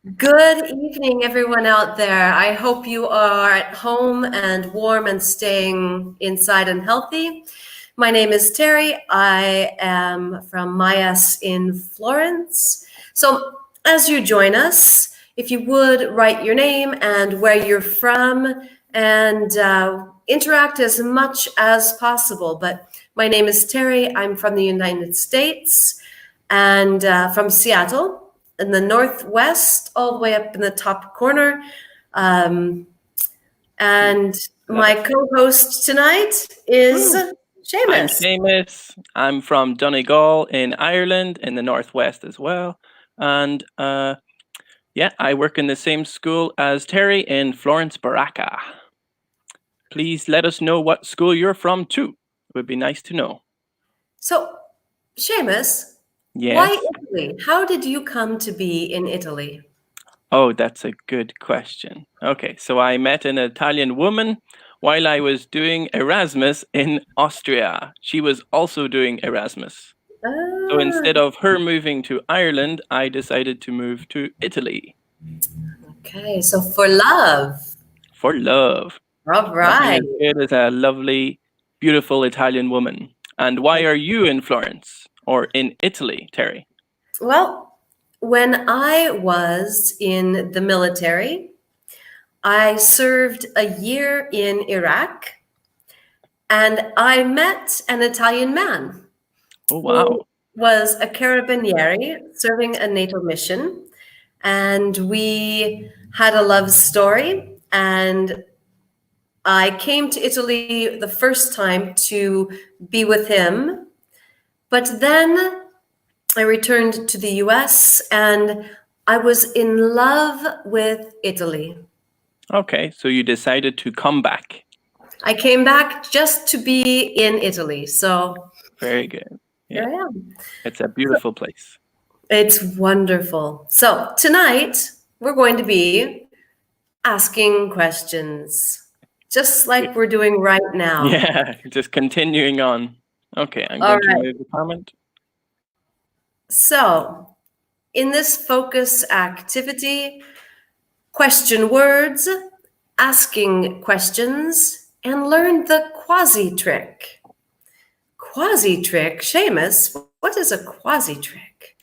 Good evening, everyone out there. I hope you are at home and warm and staying inside and healthy. My name is Terry. I am from Mayas in Florence. So, as you join us, if you would write your name and where you're from and interact as much as possible. But my name is Terry. I'm from the United States and from Seattle in the Northwest, all the way up in the top corner. And my co-host tonight is I'm Seamus. Seamus. I'm from Donegal in Ireland in the Northwest as well. And I work in the same school as Terry in Florence, Baraka. Please let us know what school you're from too. It would be nice to know. So, Seamus, Yes. why Italy? How did you come to be in Italy? Oh, that's a good question. Okay, so I met an Italian woman while I was doing Erasmus in Austria. She was also doing Erasmus. So instead of her moving to Ireland, I decided to move to Italy. Okay, so for love. For love. All Nothing right. as good as a lovely, beautiful Italian woman. And why are you in Florence or in Italy, Terry? Well, when I was in the military, I served a year in Iraq and I met an Italian man Oh, who wow. was a carabinieri serving a NATO mission. And we had a love story. And I came to Italy the first time to be with him. But then I returned to the US and I was in love with Italy. Okay, so you decided to come back. I came back just to be in Italy. So Very good. here I am. It's a beautiful place. It's wonderful. So tonight we're going to be asking questions, just like we're doing right now. Yeah, just continuing on. Okay, I'm All going to right. remove the comment. So in this focus activity, question words, asking questions, and learn the QuASI trick. QuASI trick, Seamus, what is a QuASI trick?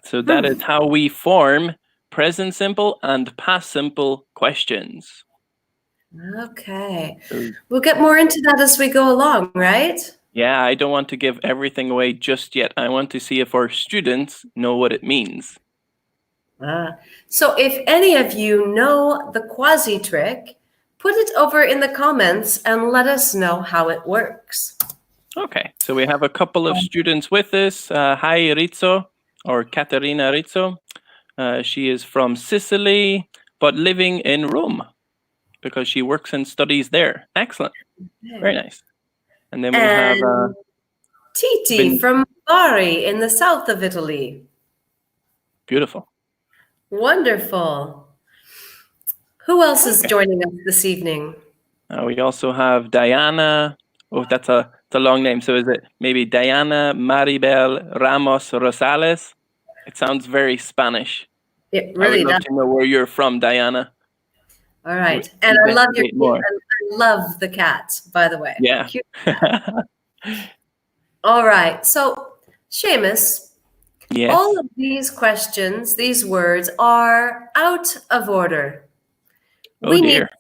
So that is how we form present simple and past simple questions. Okay. We'll get more into that as we go along, right? Yeah, I don't want to give everything away just yet. I want to see if our students know what it means. So if any of you know the QuASI trick, put it over in the comments and let us know how it works. Okay, so we have a couple of students with us. Hi, Rizzo, or Caterina Rizzo. She is from Sicily, but living in Rome because she works and studies there. Excellent. Very nice. And then we have Titi from Bari in the south of Italy. Beautiful. Wonderful. Who else is joining us this evening? We also have Diana. Oh, that's a long name. So is it maybe Diana Maribel Ramos Rosales? It sounds very Spanish. It really I would love does. to know where you're from, Diana. All right. And I love your cat. I love the cat, by the way. Yeah. All right. So, Seamus, yes. all of these questions, these words are out of order. Oh, dear.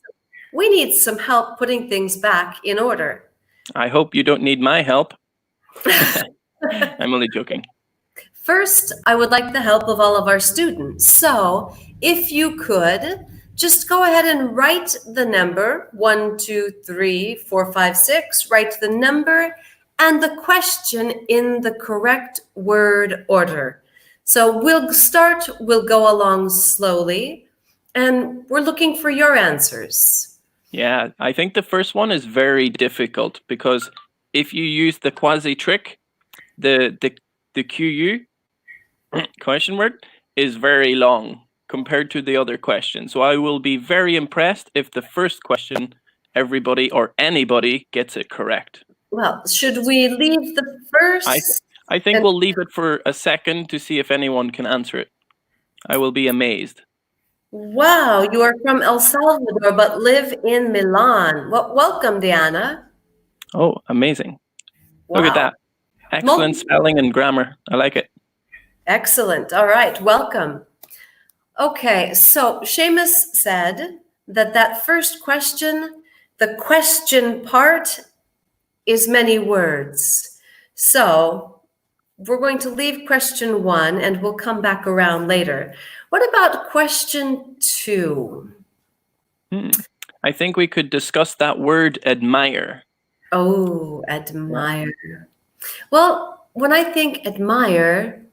We need some help putting things back in order. I hope you don't need my help. I'm only joking. First, I would like the help of all of our students. So, if you could, just go ahead and write the number 1, 2, 3, 4, 5, 6. Write the number and the question in the correct word order. So we'll go along slowly, and we're looking for your answers. Yeah, I think the first one is very difficult because if you use the QuASI trick, the QU question word is very long compared to the other question. So I will be very impressed if the first question everybody or anybody gets it correct. Well, should we leave the first? I think we'll leave it for a second to see if anyone can answer it. I will be amazed. Wow, you are from El Salvador but live in Milan. Well, welcome, Diana. Oh, amazing. Look at Wow. that. Excellent spelling and grammar. I like it. Excellent. All right, welcome. Okay, so Seamus said that first question, the question part is many words. So we're going to leave question 1 and we'll come back around later. What about question 2? I think we could discuss that word admire. Oh, admire. Well, when I think admire,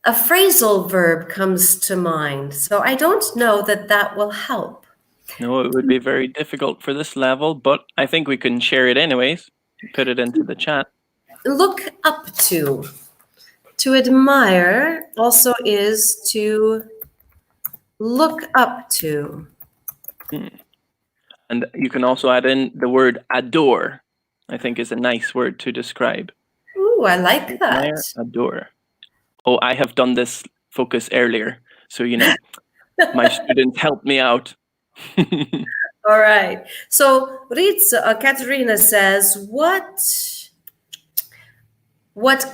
a phrasal verb comes to mind. So I don't know that will help. No, it would be very difficult for this level, but I think we can share it anyways. Put it into the chat. Look up to. To admire also is to look up to. And you can also add in the word adore, I think is a nice word to describe. Ooh, I like that. Admire, adore. Oh, I have done this focus earlier. So, my students helped me out. All right. So Katerina says, what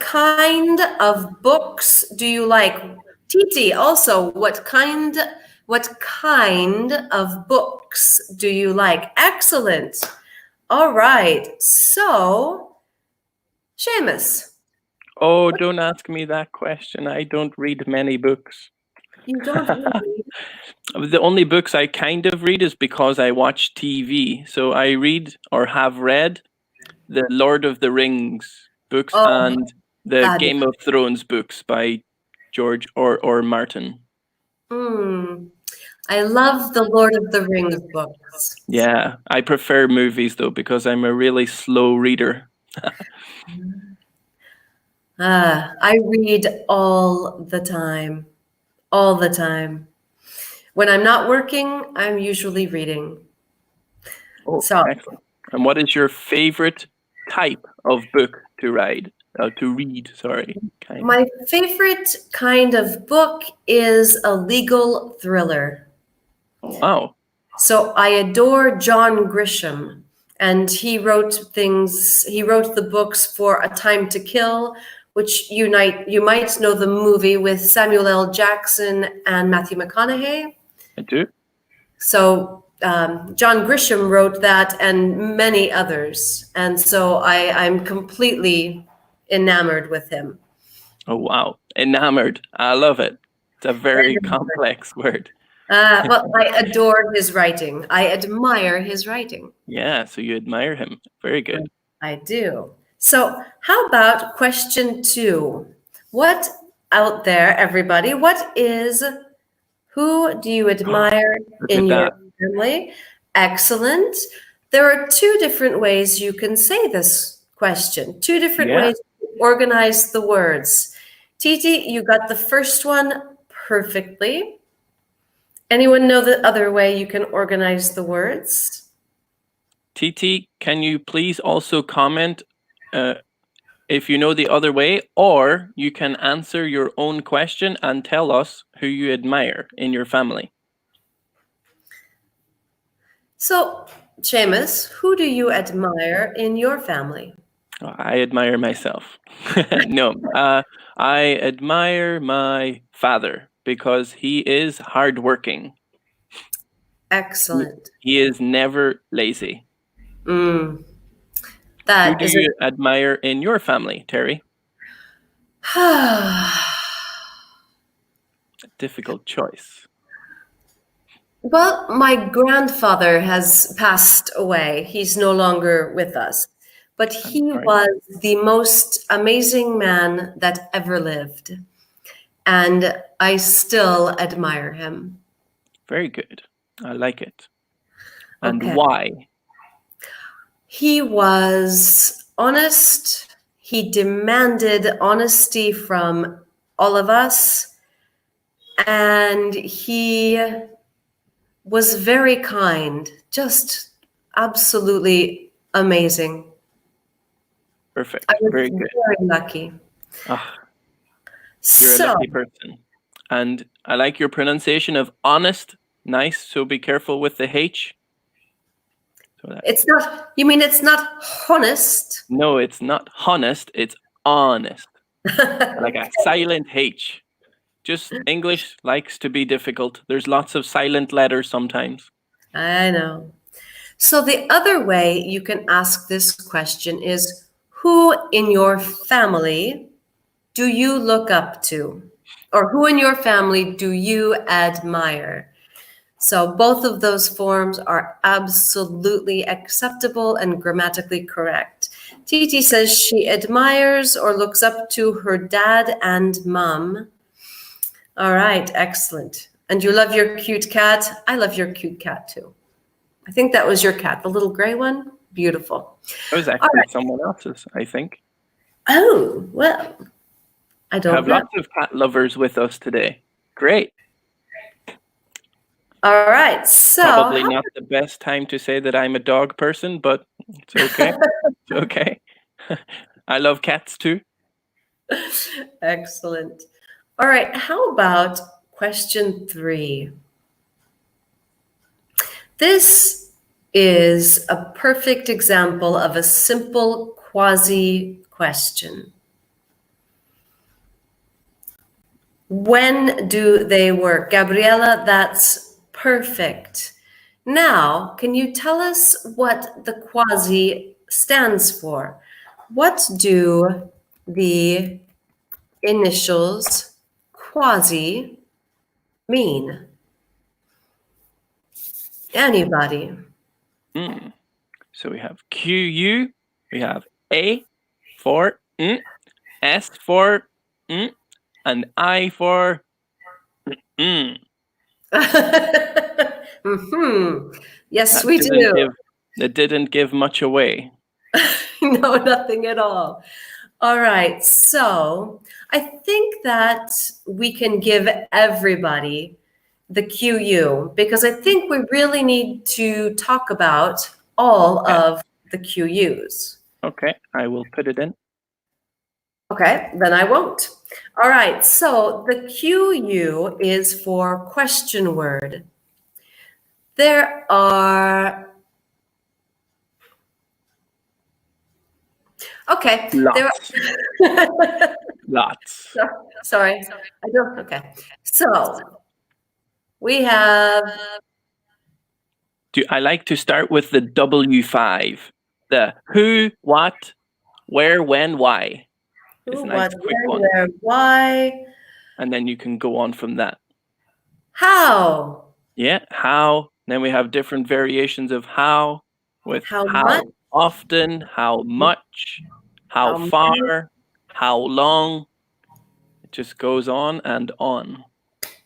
kind of books do you like? Titi, also, what kind of books do you like? Excellent. All right. So, Seamus. Oh, don't ask me that question. I don't read many books. You don't read? The only books I kind of read is because I watch TV. So I read or have read the Lord of the Rings books and the fabulous. Game of Thrones books by George or Martin. I love the Lord of the Rings books. Yeah, I prefer movies though because I'm a really slow reader. I read all the time. All the time. When I'm not working, I'm usually reading. Oh, excellent. And what is your favorite type of book to read? My favorite kind of book is a legal thriller. Oh, wow. So I adore John Grisham, and he wrote the books for A Time to Kill, which you might know the movie with Samuel L. Jackson and Matthew McConaughey. I do. So John Grisham wrote that and many others. And so I'm completely enamored with him. Oh, wow. Enamored. I love it. It's a very complex word. Well, I adore his writing. I admire his writing. Yeah, so you admire him. Very good. I do. So how about question 2? What out there, everybody, who do you admire in your family? Excellent. There are 2 different ways you can say this question. 2 different ways to organize the words. Titi, you got the first one perfectly. Anyone know the other way you can organize the words? Titi, can you please also comment if you know the other way, or you can answer your own question and tell us who you admire in your family. So, Seamus, who do you admire in your family? I admire myself. No, I admire my father because he is hardworking. Excellent. He is never lazy. Who That do is you admire in your family, Terry? A difficult choice. Well, my grandfather has passed away. He's no longer with us. But he was the most amazing man that ever lived. And I still admire him. Very good. I like it. And why? He was honest. He demanded honesty from all of us. And he was very kind, just absolutely amazing. Perfect. I was very good. Very lucky. You're a lucky person. And I like your pronunciation of honest. Nice. So be careful with the H. So It's not, you mean it's not honest? No, it's not honest. It's honest. Like a silent H. Just English likes to be difficult. There's lots of silent letters sometimes. I know. So the other way you can ask this question is, who in your family do you look up to? Or who in your family do you admire? So both of those forms are absolutely acceptable and grammatically correct. Titi says she admires or looks up to her dad and mom. All right, excellent. And you love your cute cat? I love your cute cat too. I think that was your cat, the little gray one. Beautiful. It was actually someone else's, I think. Oh, well, I We don't have know. lots of cat lovers with us today. Great. All right, so Probably not the best time to say that I'm a dog person, but it's okay. It's okay. I love cats too. excellent. All right, how about question 3? This is a perfect example of a simple quasi question. When do they work? Gabriela, that's perfect. Now, can you tell us what the quasi stands for? What do the initials quasi mean? Anybody? So we have QU, we have A for S for and I for Yes, That we do. That didn't give much away. No, nothing at all. All right, so I think that we can give everybody the QU because I think we really need to talk about all of the QUs. Okay, I will put it in. Okay, then I won't. All right, so the QU is for question word. There are, okay, there are, Lots. sorry, I don't, okay. So we have, I like to start with the W5. The who, what, where, when, why. It's who, a nice what, quick when, one. where, why, And then you can go on from that. how. Yeah, how. Then we have different variations of how with How how much? often, how much, how How far, how long. It just goes on and on.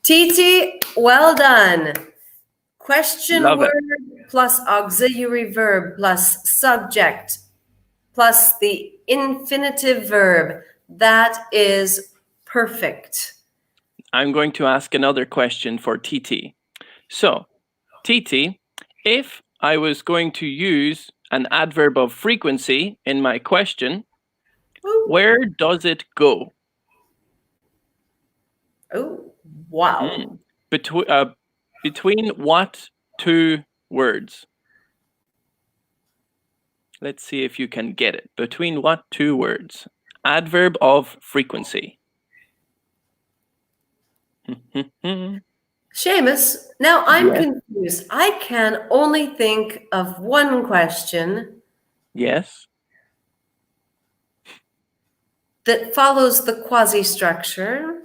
Titi, well done. Question Love it. word plus auxiliary verb plus subject plus the infinitive verb. That is perfect. I'm going to ask another question for TT. So, TT, if I was going to use an adverb of frequency in my question, where does it go? Oh, wow. Between what two words? Let's see if you can get it. Between what two words? Adverb of frequency. Seamus, now I'm Yes. confused. I can only think of one question Yes. that follows the quasi structure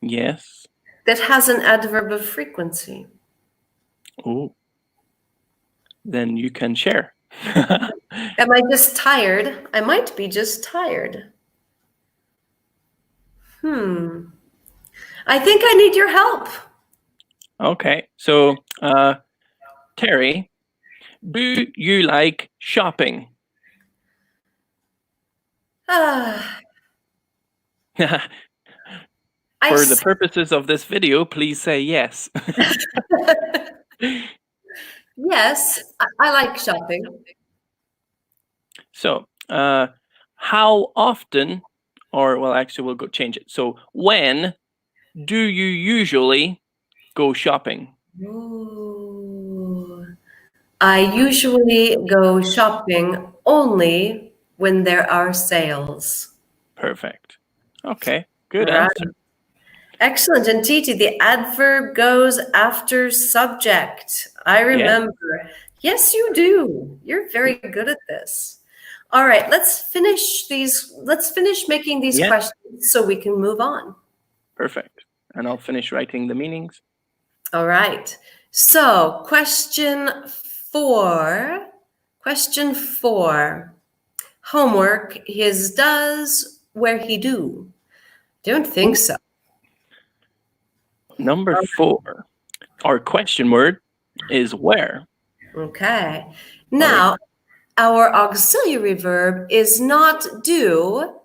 Yes. that has an adverb of frequency. Oh. Then you can share. Am I just tired? I might be just tired. I think I need your help. Okay. So, Terry, do you like shopping? For the purposes of this video, please say yes. Yes, I like shopping. So, how often, or well, actually, we'll go change it. So, when do you usually go shopping? Ooh. I usually go shopping only when there are sales. Perfect. Okay, good All right. answer. Excellent. And Titi, the adverb goes after subject. I Yeah. remember. Yes, you do. You're very good at this. All right, let's finish making these Yeah. questions so we can move on. Perfect. And I'll finish writing the meanings. All right. So, four. Question 4. Homework his does, where he do. Don't think so. Number 4. Our question word is where. Okay. All Now, right. our auxiliary verb is not do.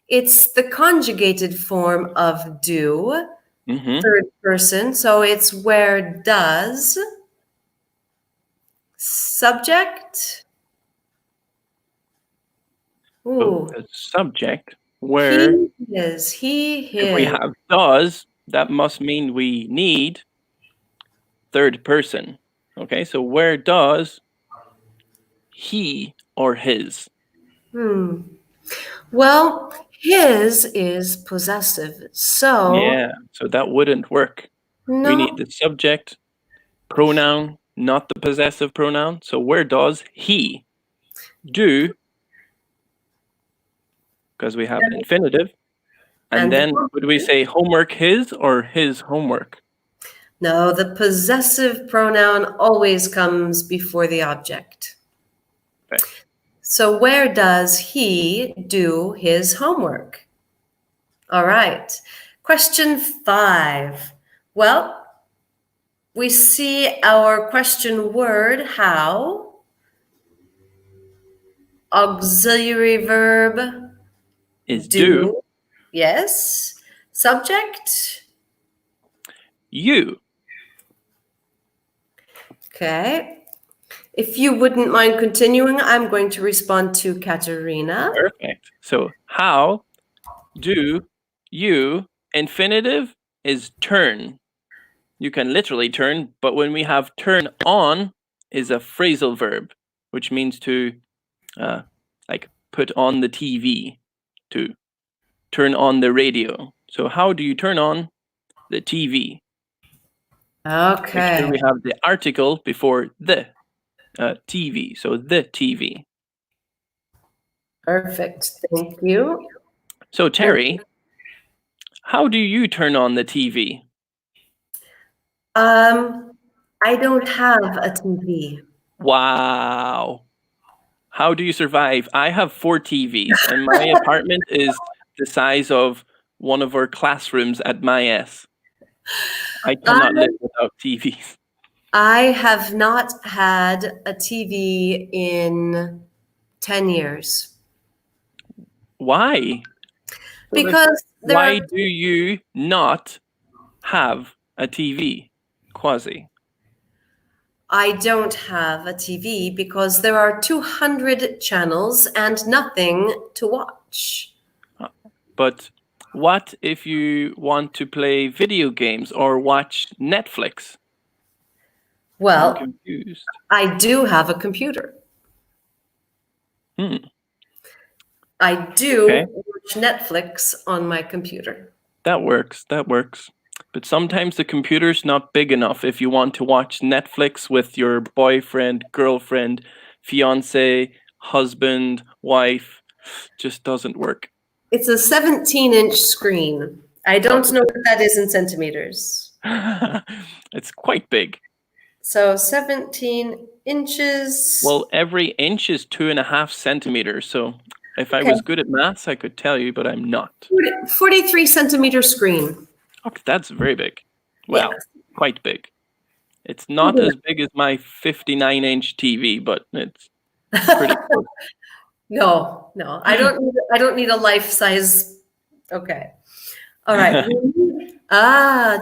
It's the conjugated form of do, Mm-hmm. third person. So it's where does, subject. So Ooh, the subject, where he, if we his. have does, that must mean we need third person. Okay, so where does he or his? Hmm. Well, his is possessive. So, Yeah, so that wouldn't work. We need no. the subject pronoun, not the possessive pronoun. So where does he do? Because we have infinitive. And And the then would we say homework his or his homework? no, the possessive pronoun always comes before the object. Okay. So where does he do his homework? All right. Question 5. Well, we see our question word how, auxiliary verb Is do. do, yes, subject, You. okay. If you wouldn't mind continuing, I'm going to respond to Katerina. Perfect. So how do you? Infinitive is turn. You can literally turn, but when we have turn on is a phrasal verb, which means to like put on the TV, to turn on the radio. So how do you turn on the TV? Make sure Okay, we have the article before the TV. So the TV. perfect. Thank you. So Terry, how do you turn on the TV? Um, I don't have a TV. Wow. How do you survive? I have 4 TVs, and my apartment is the size of one of our classrooms at my S. I cannot live without TVs. I have not had a TV in 10 years Why? Sort of, because there why are, do you not have a TV, QuASI? I don't have a TV because there are 200 channels and nothing to watch. But what if you want to play video games or watch Netflix? I'm Well, confused. I do have a computer. Hmm. I do Okay. watch Netflix on my computer. That works. That works. But sometimes the computer's not big enough if you want to watch Netflix with your boyfriend, girlfriend, fiance, husband, wife. Just doesn't work. It's a 17-inch screen. I don't know what that is in centimeters. It's quite big. So 17 inches. Well, every inch is 2.5 centimeters. So if I Okay. was good at maths, I could tell you, but I'm not. 43 centimeter screen. Okay, that's very big. Well, Yeah. quite big. It's not as big as my 59-inch TV, but it's pretty close. No, I don't need a life size. Okay. All right.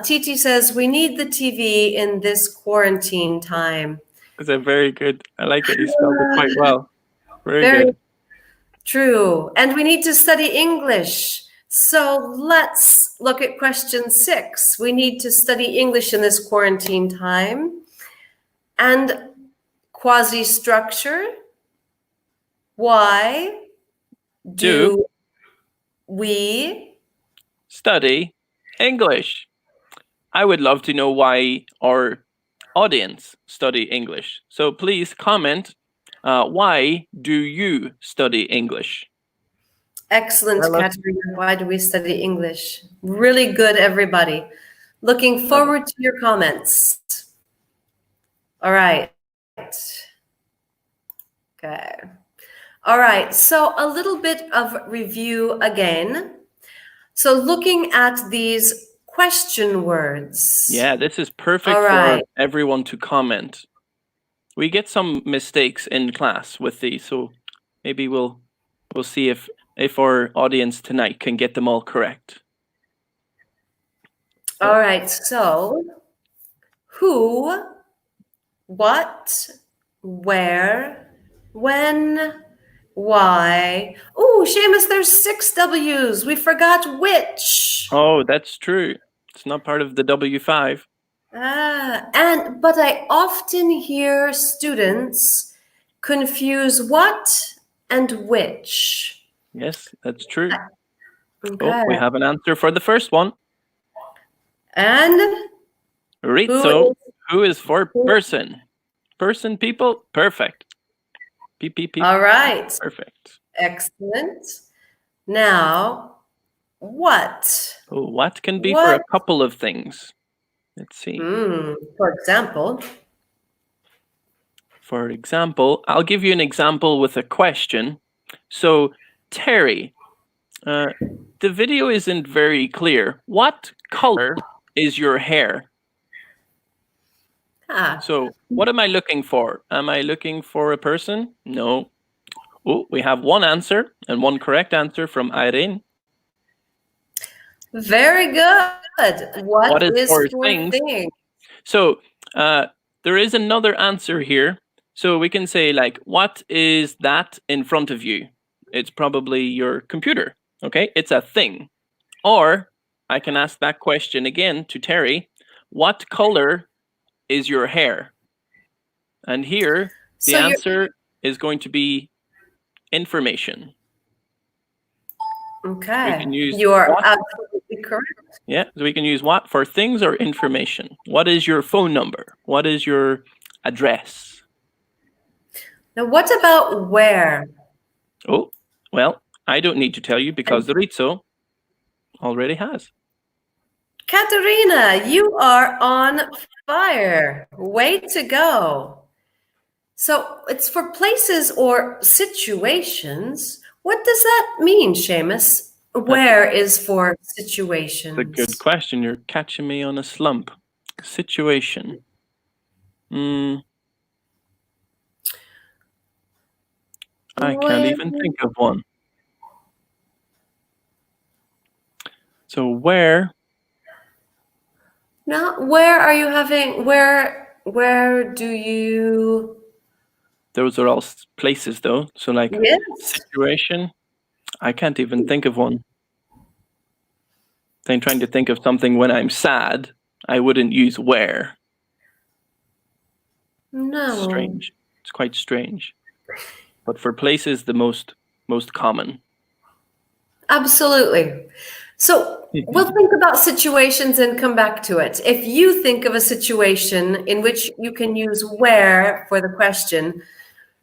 Titi says we need the TV in this quarantine time. It's a very good. I like it. You spelled it quite well. Very Very good. true. And we need to study English. So let's look at question 6. We need to study English in this quarantine time. And QuASI structure. Why do we study English? I would love to know why our audience study English. So please comment, why do you study English? Excellent, Katerina. Why do we study English? Really good, everybody. Looking forward to your comments. All right. Okay. All right. So a little bit of review again. So looking at these question words. Yeah, this is perfect for everyone to comment. We get some mistakes in class with these, so maybe we'll see if our audience tonight can get them all correct. All right. So who, what, where, when, why. Oh, Seamus, there's 6 W's. We forgot which. Oh, that's true. It's not part of the W5. But I often hear students confuse what and which. Yes, that's true. Okay. Oh, we have an answer for the first one. And Rizzo, who is for person? Person, people, perfect. PPP. All right. Perfect. Excellent. Now, what? Oh, what can be for a couple of things? Let's see. For example. For example, I'll give you an example with a question. So, Terry, the video isn't very clear. What color is your hair? So, what am I looking for? Am I looking for a person? No. Oh, we have one answer and one correct answer from Irene. Very good. What is for things? So, there is another answer here. So we can say, like, what is that in front of you? It's probably your computer, okay? It's a thing. Or I can ask that question again to Terry. What color is your hair? And here, the answer is going to be information. Okay. You are absolutely correct. Yeah, so we can use what for things or information. What is your phone number? What is your address? Now, what about where? Oh, well, I don't need to tell you because the Rizzo already has. Katerina, you are on fire. Way to go. So it's for places or situations. What does that mean, Seamus? Where is for situations? That's a good question. You're catching me on a slump. Situation. I can't even think of one. So where? Now, where are you having, where do you? Those are all places though. So like situation, I can't even think of one. I'm trying to think of something when I'm sad. I wouldn't use where. No. Strange. It's quite strange. But for places, the most common. Absolutely. So we'll think about situations and come back to it. If you think of a situation in which you can use where for the question,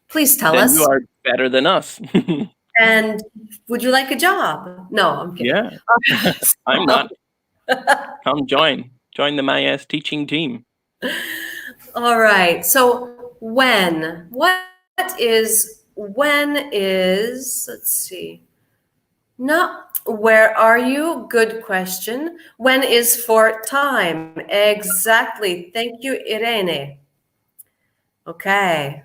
please tell us. You are better than us. And would you like a job? No, I'm kidding. Yeah, I'm not. Come join the MyS teaching team. All right. So when? When is, let's see. No, where are you? Good question. When is for time? Exactly. Thank you, Irene. Okay.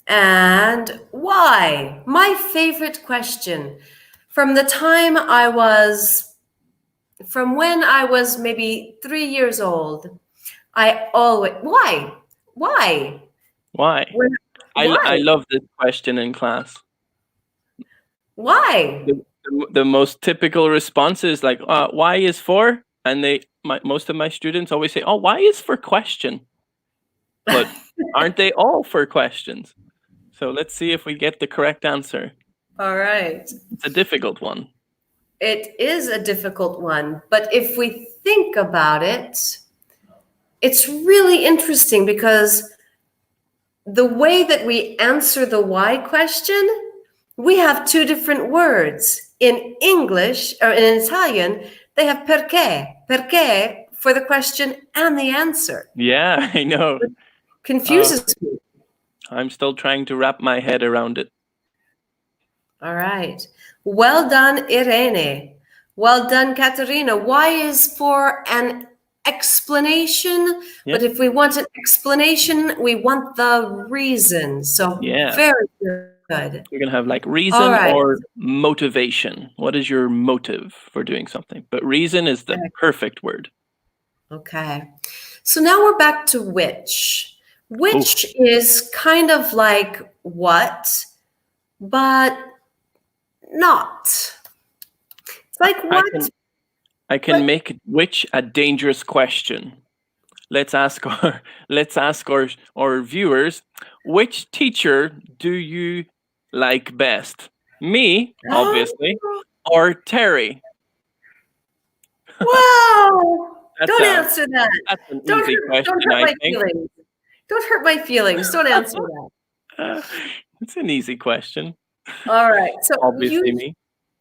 And why? My favorite question. From when I was maybe 3 years old, I always, why? Why? I love this question in class. Why? the most typical response is like, Y is for, and most of my students always say, oh, Y is for question. But aren't they all for questions? So let's see if we get the correct answer. All right. It's a difficult one. It is a difficult one, but if we think about it, it's really interesting because the way that we answer the why question, we have two different words. In English or in Italian, they have perché for the question and the answer. Yeah, I know. It confuses me. I'm still trying to wrap my head around it. All right. Well done, Irene. Well done, Katerina. Why is for an explanation, but if we want an explanation, we want the reason. So very good. You're gonna have like reason or motivation. What is your motive for doing something? But reason is the perfect word. Okay. So now we're back to which. Which is kind of like what, but not. It's like what? I can make which a dangerous question. Let's ask our viewers, which teacher do you like best? Me, obviously, or Terry? Wow! Don't answer that. That's an easy question, I think. Don't hurt my feelings. Don't answer that. It's an easy question. All right. So obviously me.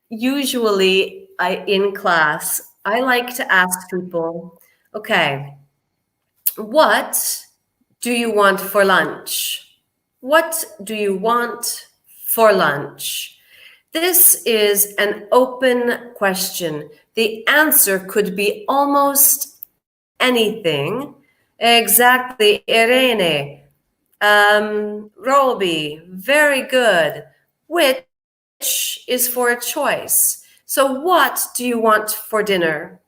Usually in class, I like to ask people, okay, what do you want for lunch? What do you want for lunch? This is an open question. The answer could be almost anything. Exactly, Irene. Roby, very good. Which is for a choice. So what do you want for dinner?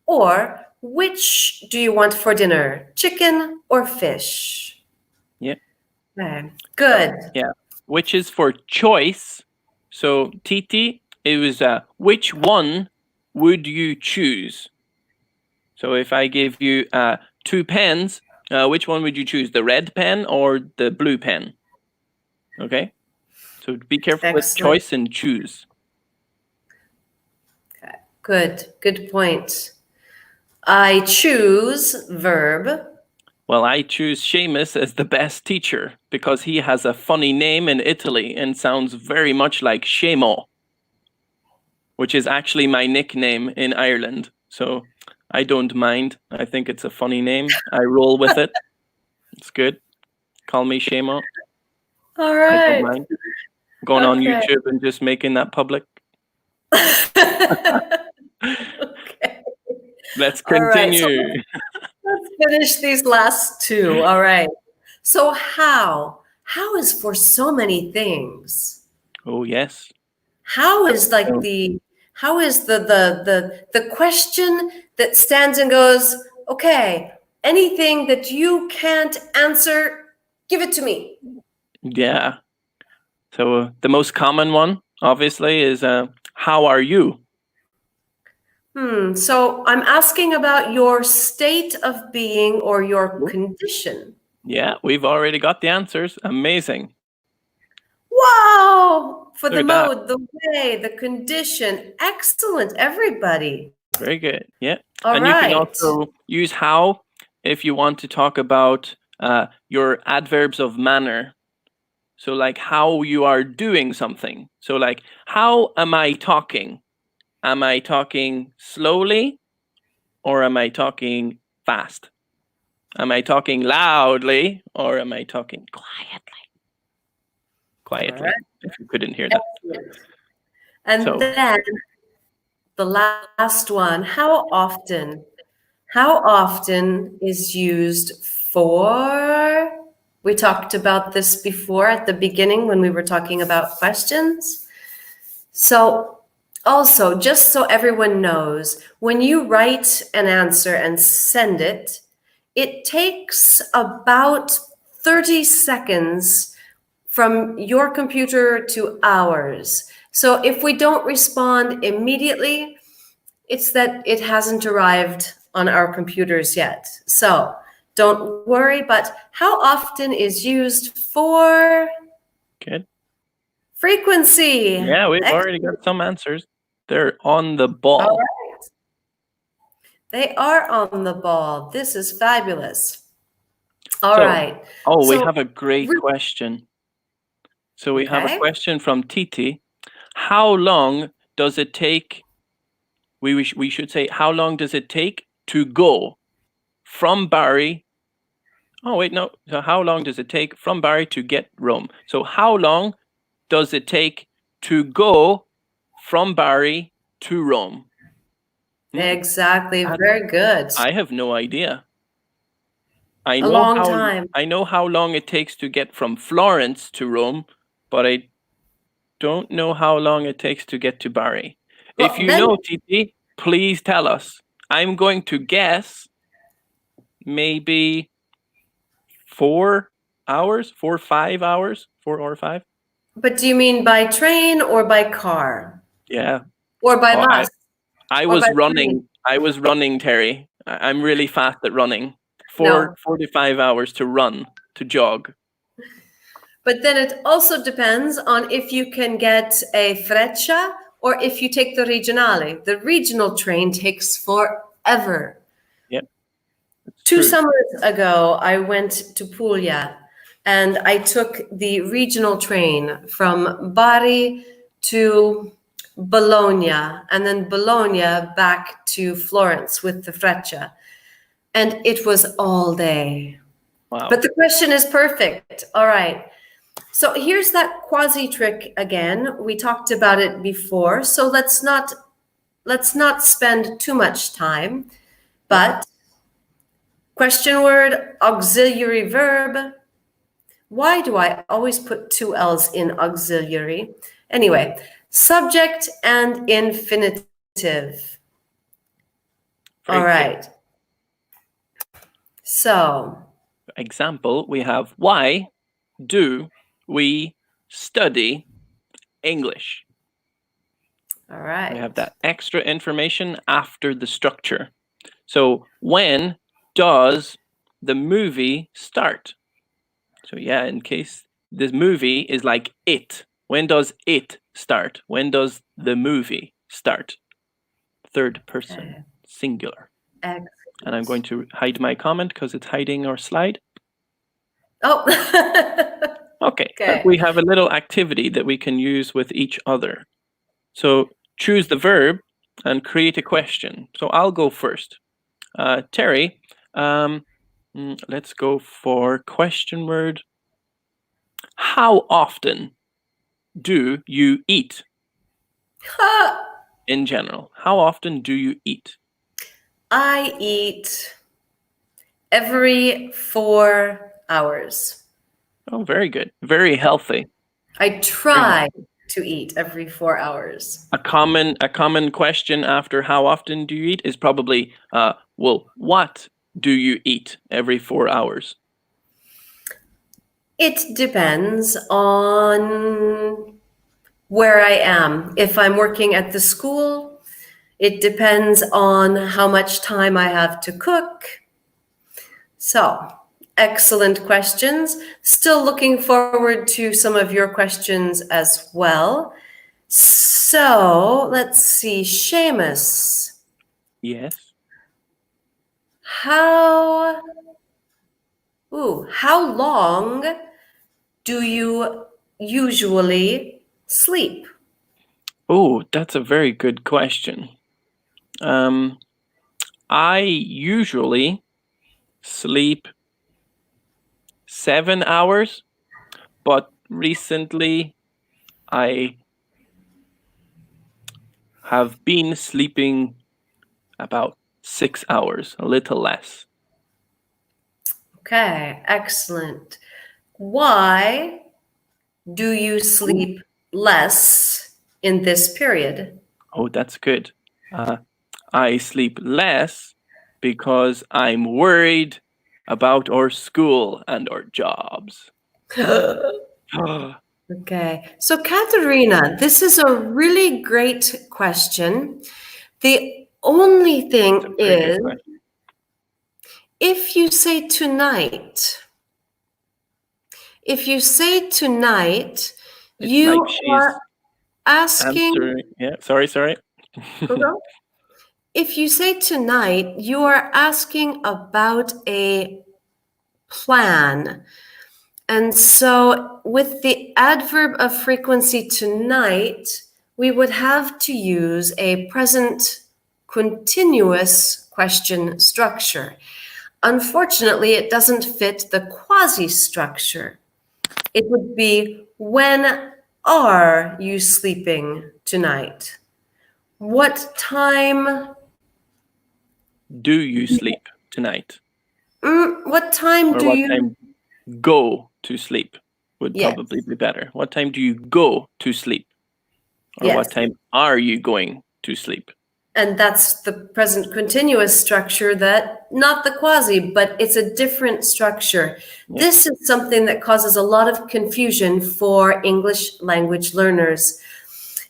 Or which do you want for dinner? Chicken or fish? Yeah. Okay. Good. Yeah. Which is for choice. So Titi, it was which one would you choose? So if I give you 2 pens, which one would you choose? The red pen or the blue pen? Okay. So be careful with choice and choose. Okay. Good point. I choose verb. Well, I choose Seamus as the best teacher because he has a funny name in Italy and sounds very much like Shemo, which is actually my nickname in Ireland. So I don't mind. I think it's a funny name. I roll with it. It's good. Call me Shemo. All right. I don't mind. Going on YouTube and just making that public. Okay. Let's continue. All right, so let's finish these last two. All right. So how is for so many things. Oh yes. How is like the question that stands and goes, okay, anything that you can't answer, give it to me. Yeah. So the most common one, obviously, is how are you? So I'm asking about your state of being or your condition. Yeah, we've already got the answers. Amazing. Wow! For the mode, the way, the condition. Excellent, everybody. Very good. Yeah. All and right. You can also use how if you want to talk about your adverbs of manner. So like how you are doing something. So like, how am I talking? Am I talking slowly or am I talking fast? Am I talking loudly or am I talking quietly? Quietly, if you couldn't hear that. And then the last one, how often is used for? We talked about this before at the beginning when we were talking about questions. So also, just so everyone knows, when you write an answer and send it, it takes about 30 seconds from your computer to ours. So if we don't respond immediately, it's that it hasn't arrived on our computers yet. So don't worry, but how often is used for Good. frequency? Yeah, we've already got some answers. They're on the ball. All right. They are on the ball. This is fabulous. All right. Oh, we So- have a great question. So we have a Okay. question from Titi. How long does it take? We should say, how long does it take to go from Bari? Oh, wait, no. So how long does it take from Bari to get Rome? So how long does it take to go from Bari to Rome? Exactly. Very good. I have no idea. A long time. I know how long it takes to get from Florence to Rome, but I don't know how long it takes to get to Bari. Well, If you then- know, Titi, please tell us. I'm going to guess maybe 4 hours, 4 or 5 hours, 4 or 5. But do you mean by train or by car? Yeah. Or by Oh, bus? I Or was by running. plane? I was running, Terry. I'm really fast at running. No. 4 to 5 hours to run, to jog. But then it also depends on if you can get a freccia or if you take the regionale. The regional train takes forever. Yep. 2 true. summers ago, I went to Puglia and I took the regional train from Bari to Bologna and then Bologna back to Florence with the freccia. And it was all day. Wow. But the question is perfect. All right. So here's that QuASI trick again. We talked about it before, so let's not spend too much time. But question word, auxiliary verb. Why do I always put 2 L's in auxiliary? Anyway, subject and infinitive. All right. So, example, we have why do we study English? all right. We have that extra information after the structure. So when does the movie start? So yeah, in case this movie is like it. When does it start? When does the movie start? Third person, singular. Excellent. And I'm going to hide my comment because it's hiding our slide. Oh. Okay. We have a little activity that we can use with each other. So choose the verb and create a question. So I'll go first. Terry, let's go for question word. How often do you eat? In general, how often do you eat? I eat every 4 hours. Oh, very good. Very healthy. I try to eat every 4 hours. A common question after how often do you eat is probably, well, what do you eat every 4 hours? It depends on where I am. If I'm working at the school, it depends on how much time I have to cook. So, excellent questions. Still looking forward to some of your questions as well. So, let's see, Seamus. Yes. How long do you usually sleep? Oh, that's a very good question. I usually sleep 7 hours, but recently I have been sleeping about 6 hours, a little less. Okay, excellent. Why do you sleep less in this period? Oh, that's good. I sleep less because I'm worried about our school and our jobs. Okay. So, Katerina, this is a really great question. The only It's a thing very good is, question. if you say tonight, It's like you she's are asking, answering. Yeah, sorry. go, go. If you say tonight, you are asking about a plan. And so with the adverb of frequency tonight, we would have to use a present continuous question structure. Unfortunately, it doesn't fit the quasi structure. It would be, when are you sleeping tonight? What time? Do you sleep tonight? What time Or do what you? time go to sleep would Yes, probably be better. What time do you go to sleep? Or what yes. time are you going to sleep? And that's the present continuous structure, that not the quasi, but it's a different structure. Yeah. This is something that causes a lot of confusion for English language learners,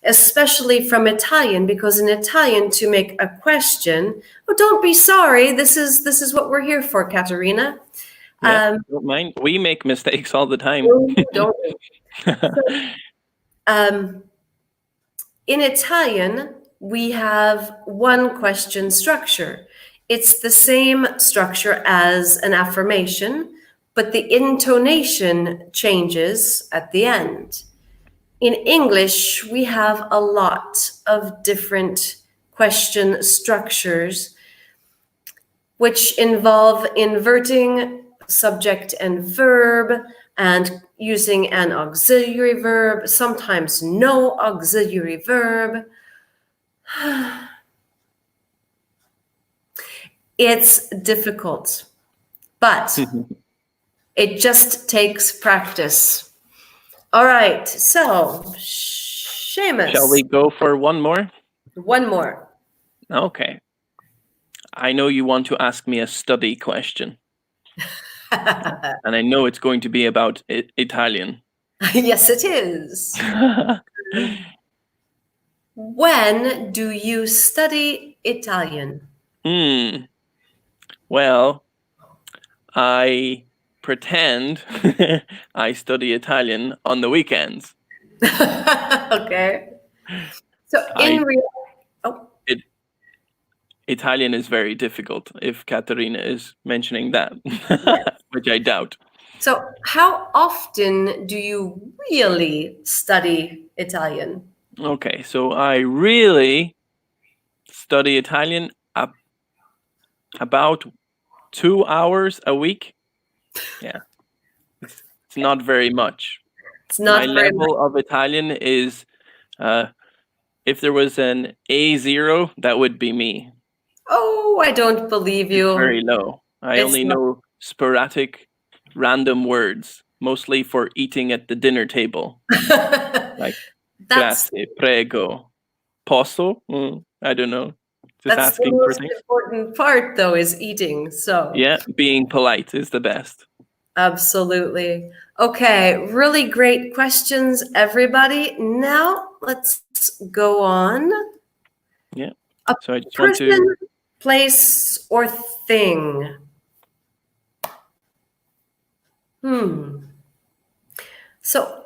especially from Italian, because in Italian, to make a question, oh, don't be sorry, this is what we're here for, Katerina. Yeah, don't mind. We make mistakes all the time. Don't we? In Italian, we have one question structure. It's the same structure as an affirmation, but the intonation changes at the end. In English, we have a lot of different question structures, which involve inverting subject and verb and using an auxiliary verb, sometimes no auxiliary verb. It's difficult, but it just takes practice. All right, so Seamus. Shall we go for one more? One more. Okay. I know you want to ask me a study question. And I know it's going to be about Italian. Yes, it is. When do you study Italian? Well, I pretend I study Italian on the weekends. Okay. So Italian is very difficult, if Caterina is mentioning that, which I doubt. So how often do you really study Italian? Okay, so I really study Italian about 2 hours a week. Yeah, it's not very much. It's not My very much. level of Italian is, if there was an A0, that would be me. Oh, I don't believe It's you. very low. I It's only not. know sporadic, random words, mostly for eating at the dinner table. Like, That's grazie, prego, posso? I don't know. Just that's the asking for most things. important part, though, is eating. So Yeah, being polite is the best. absolutely. Okay, really great questions, everybody. Now let's go on. Yeah. A So I just want person, to. place, or thing. So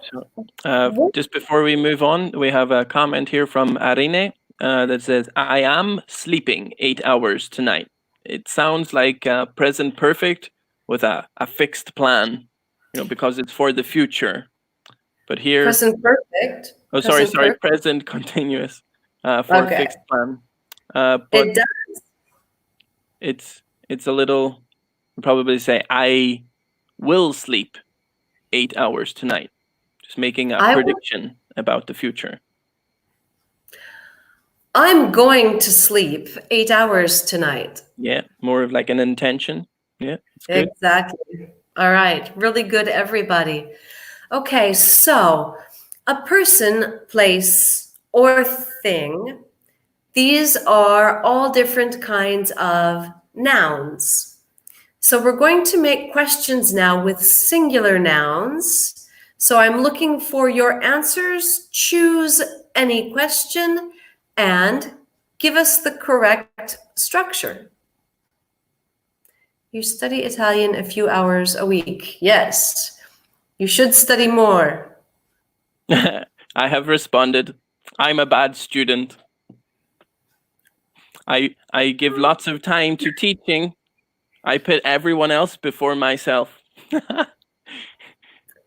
what- Just before we move on, we have a comment here from Arine that says, I am sleeping 8 hours tonight. It sounds like present perfect with a fixed plan, because it's for the future. But here, present perfect. oh, Present sorry, perfect. present continuous for Okay. fixed plan. But It does. it's a little, probably say, I will sleep 8 hours tonight. Just making a prediction about the future. I'm going to sleep 8 hours tonight. Yeah, more of like an intention. Yeah, it's good. Exactly. All right. Really good, everybody. Okay, so a person, place, or thing. These are all different kinds of nouns. So we're going to make questions now with singular nouns. So I'm looking for your answers. Choose any question and give us the correct structure. You study Italian a few hours a week. Yes, you should study more. I have responded. I'm a bad student. I give lots of time to teaching. I put everyone else before myself.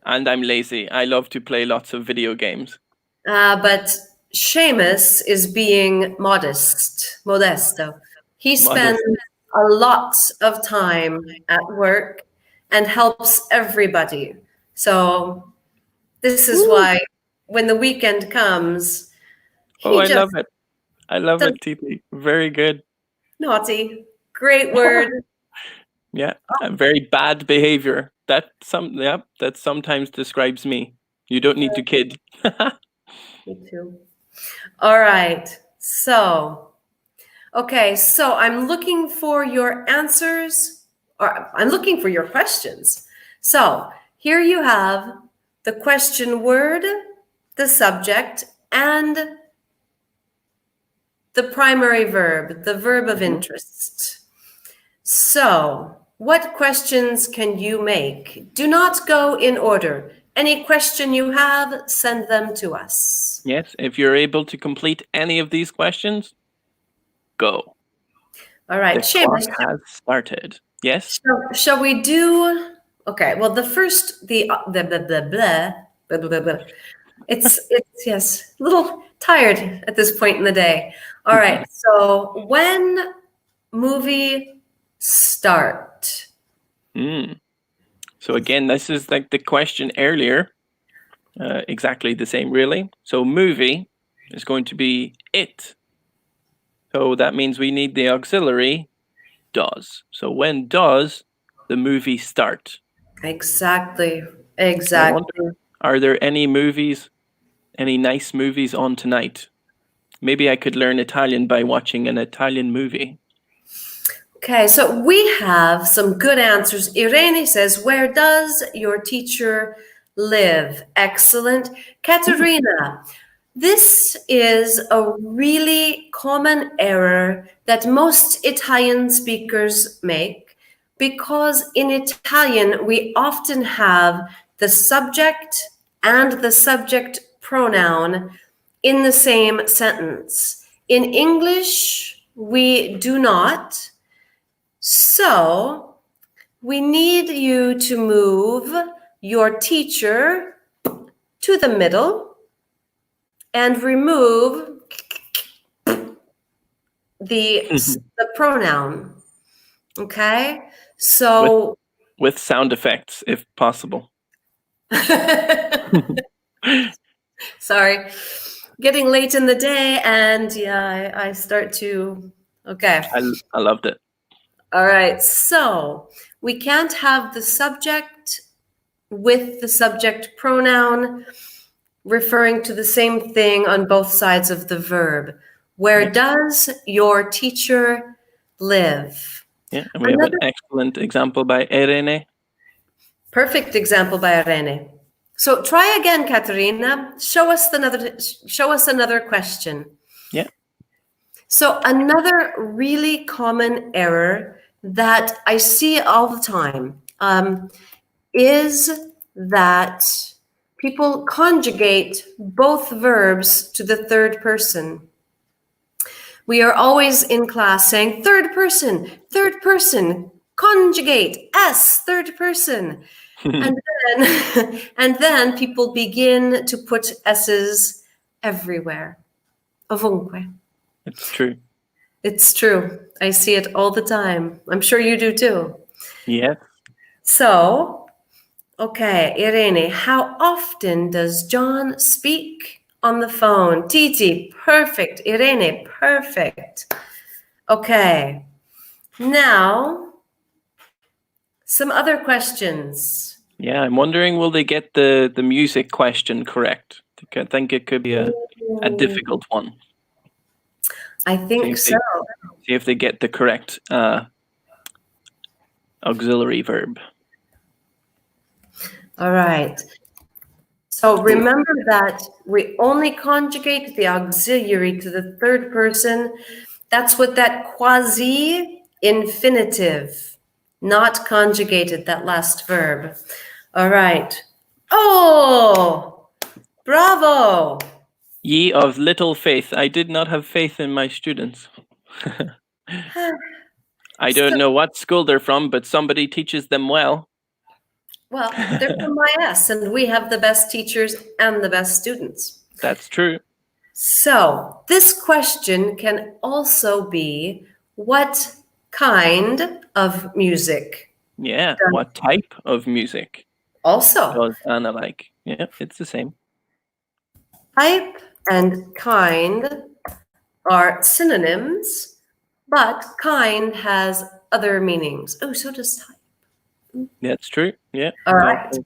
And I'm lazy. I love to play lots of video games. But Seamus is being modesto. He spends a lot of time at work and helps everybody. So this is why when the weekend comes, Oh, he I just love it. I love does it, Titi. Very good. naughty. Great word. Yeah, very bad behavior. That sometimes describes me. You don't need to kid. Me too. All right. Okay, so I'm looking for your answers, or I'm looking for your questions. So here you have the question word, the subject, and the primary verb, the verb of interest. So, what questions can you make? Do not go in order. Any question you have, send them to us. Yes, if you're able to complete any of these questions, go. All right, The clock Seamus, has started. Yes? shall we do? Okay, well, the first, the blah, blah, blah, blah, blah, blah, blah. It's yes, a little tired at this point in the day. All right, so when movie start? So again, this is like the question earlier. Exactly the same, really. So movie is going to be it. So that means we need the auxiliary does. So when does the movie start? Exactly. I Exactly. wonder, are there any movies, any nice movies on tonight? Maybe I could learn Italian by watching an Italian movie. Okay, so we have some good answers. Irene says, where does your teacher live? Excellent. Katerina, this is a really common error that most Italian speakers make because in Italian we often have the subject and the subject pronoun in the same sentence. In English, we do not. So we need you to move your teacher to the middle and remove the pronoun. Okay? So with sound effects, if possible. sorry. Getting late in the day and yeah, I start to okay. I loved it. All right. So we can't have the subject with the subject pronoun referring to the same thing on both sides of the verb. Where does your teacher live? Yeah, and we have an excellent example by Irene. Perfect example by Irene. So try again, Katerina. Show us another question. Yeah. So another really common error that I see all the time is that people conjugate both verbs to the third person. We are always in class saying third person, conjugate, S, third person. and then people begin to put S's everywhere. Ovunque. It's true. It's true. I see it all the time. I'm sure you do too. Yeah. So, okay, Irene, how often does John speak on the phone? Titi, perfect. Irene, perfect. Okay, now some other questions. Yeah, I'm wondering, will they get the music question correct? I think it could be a difficult one. I think so. See if they get the correct auxiliary verb. All right. So remember that we only conjugate the auxiliary to the third person. That's what that quasi infinitive, not conjugated, that last verb. All right. Oh, bravo. Ye of little faith. I did not have faith in my students. I don't know what school they're from, but somebody teaches them well. Well, they're from IS, and we have the best teachers and the best students. That's true. So this question can also be, what kind of music? Yeah. What type of music Also, does Anna like? Yeah, it's the same. type and kind are synonyms, but kind has other meanings. Oh, so does type. That's true. Yeah. All right.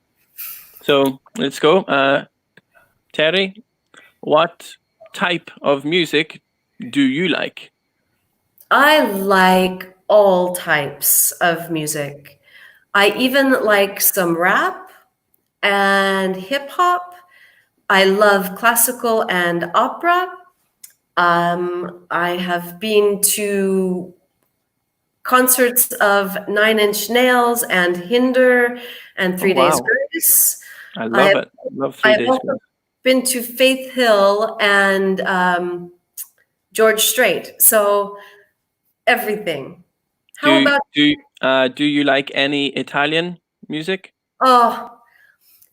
So let's go. Terry, what type of music do you like? I like all types of music. I even like some rap and hip hop. I love classical and opera. I have been to concerts of Nine Inch Nails and Hinder and 3 Days Grace. I love it. I love 3 Days Grace. Been to Faith Hill and George Strait. So everything. How about do you like any Italian music? Oh,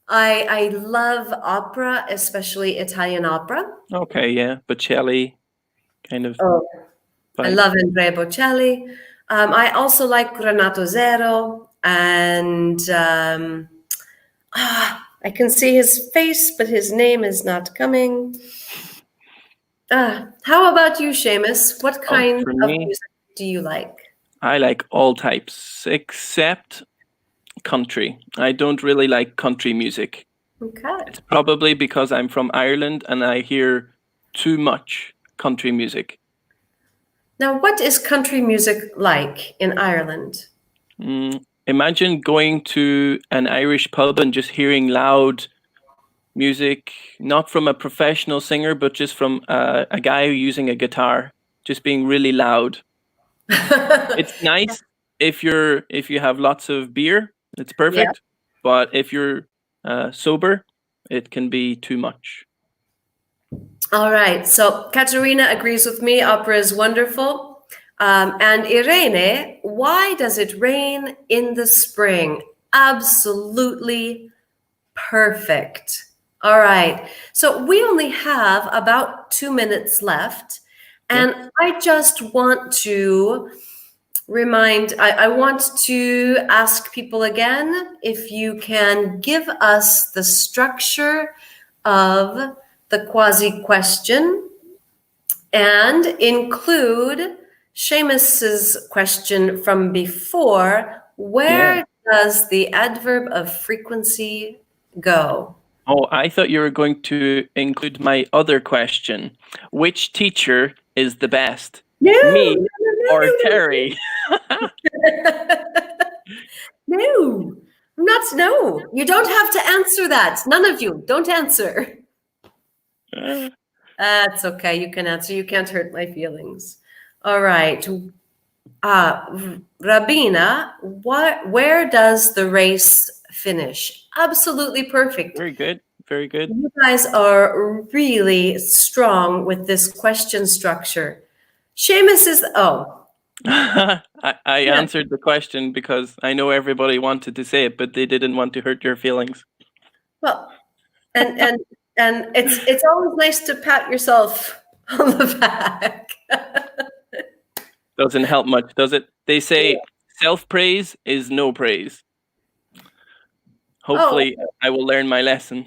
I love opera, especially Italian opera. Okay, yeah, Bocelli, kind of. Oh, I love Andrea Bocelli. I also like Renato Zero, and I can see his face, but his name is not coming. How about you, Seamus? What kind of music do you like? I like all types, except country. I don't really like country music. Okay. It's probably because I'm from Ireland and I hear too much country music. Now, what is country music like in Ireland? Imagine going to an Irish pub and just hearing loud music, not from a professional singer, but just from a guy using a guitar, just being really loud. It's nice if you have lots of beer, it's perfect. Yeah. But if you're sober, it can be too much. All right. So Katerina agrees with me. Opera is wonderful. And Irene, why does it rain in the spring? Absolutely perfect. All right. So we only have about 2 minutes left. And I just want to I want to ask people again if you can give us the structure of the QuASI question and include Seamus's question from before. Where does the adverb of frequency go? Oh, I thought you were going to include my other question. Which teacher is the best? Me or Terry? No, you don't have to answer that. None of you, don't answer. That's okay, you can answer. You can't hurt my feelings. All right. Rabina, where does the race finish? Absolutely perfect. Very good. Very good. You guys are really strong with this question structure. Seamus is, I answered the question because I know everybody wanted to say it, but they didn't want to hurt your feelings. Well, and it's always nice to pat yourself on the back. Doesn't help much, does it? They say self-praise is no praise. Hopefully, I will learn my lesson.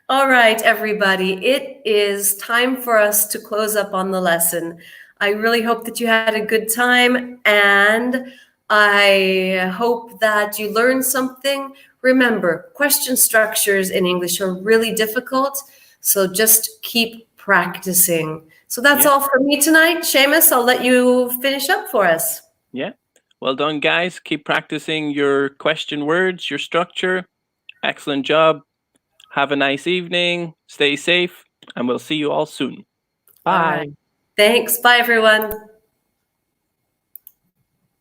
All right, everybody. It is time for us to close up on the lesson. I really hope that you had a good time, and I hope that you learned something. Remember, question structures in English are really difficult, so just keep practicing. So that's all for me tonight. Seamus, I'll let you finish up for us. Yeah. Well done, guys. Keep practicing your question words, your structure, Excellent job. Have a nice evening. Stay safe, and we'll see you all soon. Bye. All right. Thanks. Bye, everyone.